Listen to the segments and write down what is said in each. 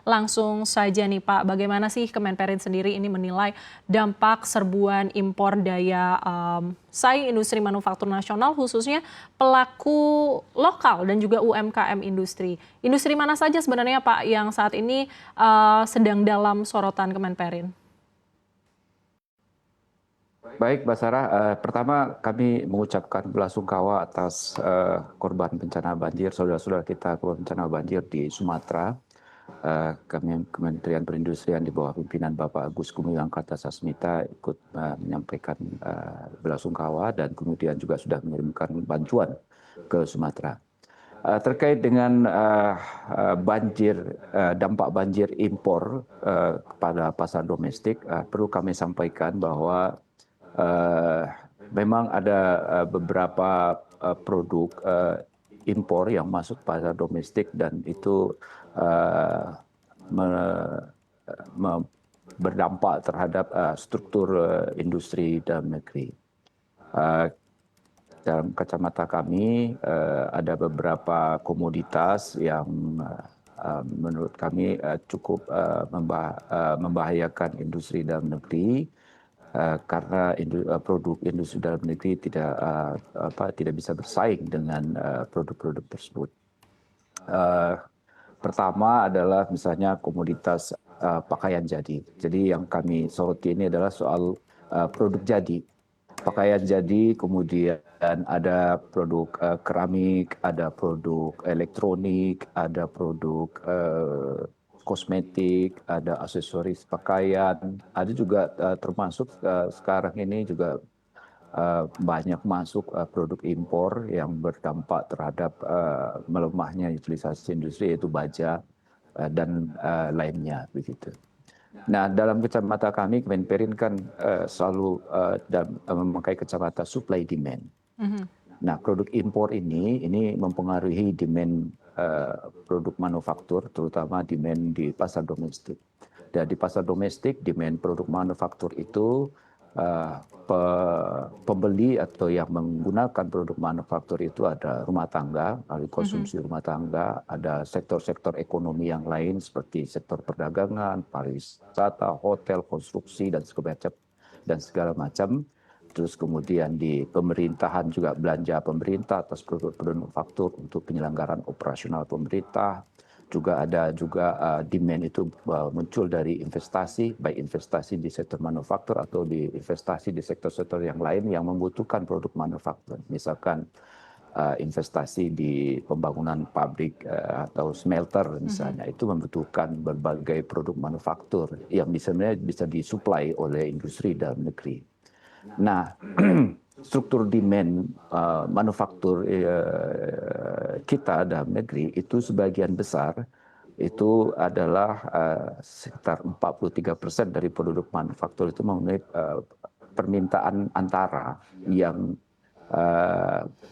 langsung saja nih Pak, bagaimana sih Kemenperin sendiri ini menilai dampak serbuan impor daya saing industri manufaktur nasional khususnya pelaku lokal dan juga UMKM industri. Industri mana saja sebenarnya Pak yang saat ini sedang dalam sorotan Kemenperin? Baik, Mbak Sarah. Pertama kami mengucapkan belasungkawa atas korban bencana banjir, saudara-saudara kita korban bencana banjir di Sumatera. Kami Kementerian Perindustrian di bawah pimpinan Bapak Agus Gumiwang Kartasasmita ikut menyampaikan belasungkawa dan kemudian juga sudah mengirimkan bantuan ke Sumatera. Terkait dengan banjir, dampak banjir impor kepada pasar domestik, perlu kami sampaikan bahwa memang ada beberapa produk impor yang masuk pasar domestik dan itu berdampak terhadap struktur industri dalam negeri. Dalam kacamata kami ada beberapa komoditas yang menurut kami cukup membahayakan industri dalam negeri. Karena produk industri dalam negeri tidak bisa bersaing dengan produk-produk tersebut. Pertama adalah misalnya komoditas pakaian jadi. Jadi yang kami soroti ini adalah soal produk jadi. Pakaian jadi, kemudian ada produk keramik, ada produk elektronik, ada produk kosmetik, ada aksesoris pakaian, ada juga termasuk sekarang ini juga banyak masuk produk impor yang berdampak terhadap melemahnya utilisasi industri yaitu baja dan lainnya begitu. Nah, dalam kacamata kami Kemenperin kan selalu memakai kacamata supply demand. Nah, produk impor ini mempengaruhi demand produk manufaktur, terutama demand di pasar domestik. Dan di pasar domestik, demand produk manufaktur itu pembeli atau yang menggunakan produk manufaktur itu ada rumah tangga, konsumsi rumah tangga, ada sektor-sektor ekonomi yang lain seperti sektor perdagangan, pariwisata, hotel, konstruksi dan segala macam. Terus kemudian di pemerintahan juga belanja pemerintah atas produk-produk manufaktur untuk penyelenggaraan operasional pemerintah. Juga ada demand itu muncul dari investasi, baik investasi di sektor manufaktur atau di investasi di sektor-sektor yang lain yang membutuhkan produk manufaktur. Misalkan investasi di pembangunan pabrik atau smelter misalnya, itu membutuhkan berbagai produk manufaktur yang bisa disuplai oleh industri dalam negeri. Nah, struktur demand manufaktur kita dalam negeri itu sebagian besar itu adalah sekitar 43% dari produk manufaktur itu memenuhi permintaan antara yang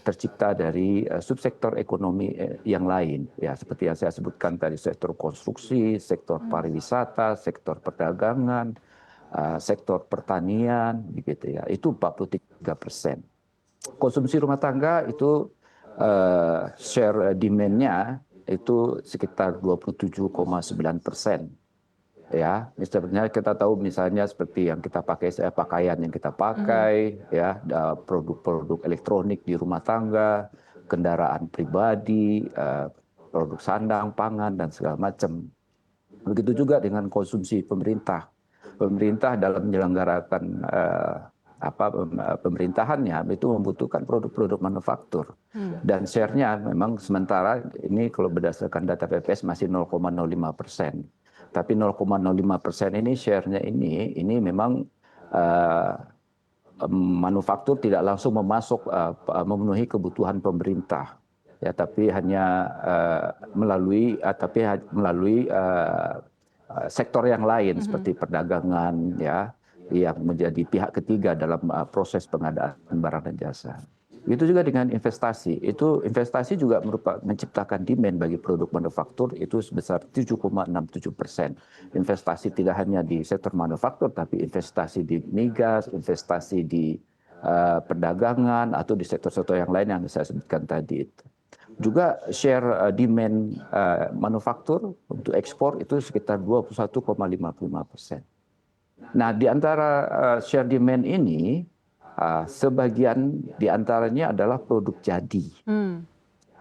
tercipta dari subsektor ekonomi yang lain, ya seperti yang saya sebutkan tadi, sektor konstruksi, sektor pariwisata, sektor perdagangan, sektor pertanian, begitu ya, itu 43%. Konsumsi rumah tangga itu share demand-nya itu sekitar 27,9%. Ya, misalnya kita tahu misalnya seperti yang kita pakai, pakaian yang kita pakai, ya, produk-produk elektronik di rumah tangga, kendaraan pribadi, produk sandang, pangan dan segala macam. Begitu juga dengan konsumsi pemerintah. Pemerintah dalam menyelenggarakan pemerintahannya itu membutuhkan produk-produk manufaktur. Dan share-nya memang sementara ini kalau berdasarkan data BPS masih 0,05%. Tapi 0,05% ini share-nya ini memang manufaktur tidak langsung memenuhi kebutuhan pemerintah. Ya, tapi hanya melalui sektor yang lain seperti perdagangan, ya, yang menjadi pihak ketiga dalam proses pengadaan barang dan jasa. Itu juga dengan investasi. Itu investasi juga menciptakan demand bagi produk manufaktur itu sebesar 7,67%. Investasi tidak hanya di sektor manufaktur, tapi investasi di migas, investasi di perdagangan atau di sektor-sektor yang lain yang saya sebutkan tadi itu. juga share demand manufaktur untuk ekspor itu sekitar 21,55%. Nah, di antara share demand ini, sebagian di antaranya adalah produk jadi.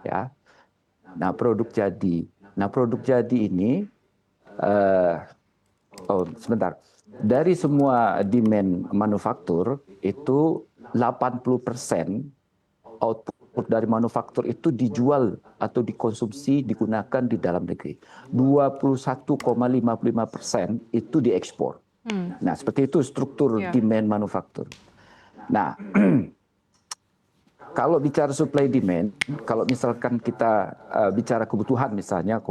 Ya. Nah, produk jadi. Nah, produk jadi ini, sebentar. Dari semua demand manufaktur, itu 80% output dari manufaktur itu dijual atau dikonsumsi, digunakan di dalam negeri. 21,55% itu diekspor. Nah, seperti itu struktur demand manufaktur. Nah, kalau bicara supply demand, kalau misalkan kita bicara kebutuhan, misalnya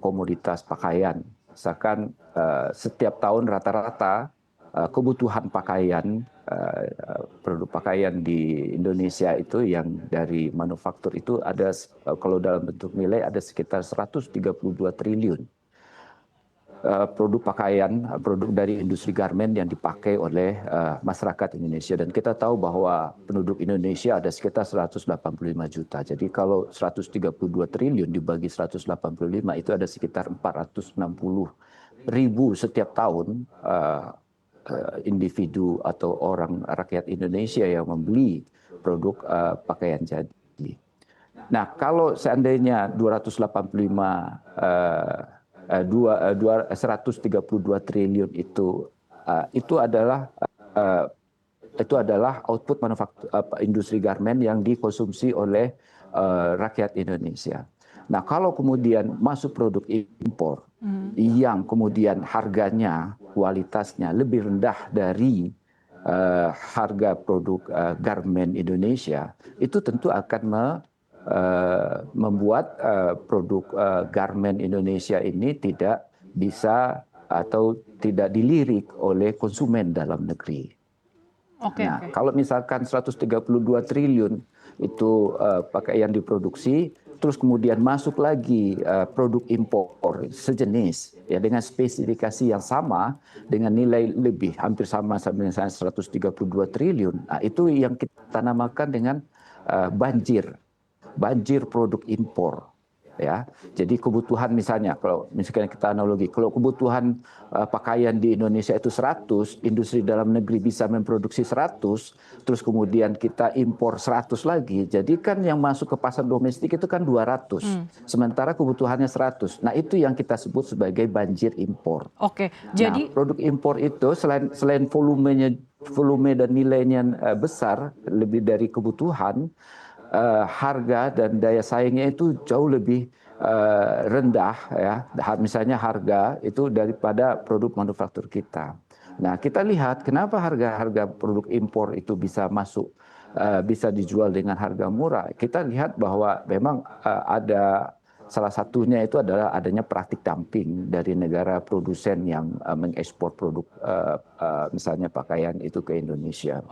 komoditas pakaian, misalkan setiap tahun rata-rata kebutuhan pakaian, produk pakaian di Indonesia itu yang dari manufaktur itu ada, kalau dalam bentuk nilai ada sekitar 132 triliun. Produk pakaian, produk dari industri garmen yang dipakai oleh masyarakat Indonesia. Dan kita tahu bahwa penduduk Indonesia ada sekitar 185 juta. Jadi kalau 132 triliun dibagi 185 itu ada sekitar 460 ribu setiap tahun individu atau orang rakyat Indonesia yang membeli produk pakaian jadi. Nah, kalau seandainya 132 triliun itu adalah output manufaktur industri garmen yang dikonsumsi oleh rakyat Indonesia. Nah, kalau kemudian masuk produk impor yang kemudian harganya, kualitasnya lebih rendah dari harga produk garmen Indonesia, itu tentu akan membuat produk garmen Indonesia ini tidak bisa atau tidak dilirik oleh konsumen dalam negeri. Kalau misalkan 132 triliun itu pakaian diproduksi, terus kemudian masuk lagi produk impor sejenis ya dengan spesifikasi yang sama dengan nilai lebih hampir sama misalnya 132 triliun. Nah, itu yang kita namakan dengan banjir produk impor. Ya, jadi kebutuhan misalnya kalau misalkan kita analogi, kalau kebutuhan pakaian di Indonesia itu 100, industri dalam negeri bisa memproduksi 100, terus kemudian kita impor 100 lagi, jadi kan yang masuk ke pasar domestik itu kan 200, sementara kebutuhannya 100. Nah, itu yang kita sebut sebagai banjir impor. Jadi produk impor itu selain volume dan nilainya besar, lebih dari kebutuhan, harga dan daya saingnya itu jauh lebih rendah ya, misalnya harga itu daripada produk manufaktur kita. Nah, kita lihat kenapa harga produk impor itu bisa masuk, bisa dijual dengan harga murah. Kita lihat bahwa memang ada salah satunya itu adalah adanya praktik dumping dari negara produsen yang mengekspor produk misalnya pakaian itu ke Indonesia.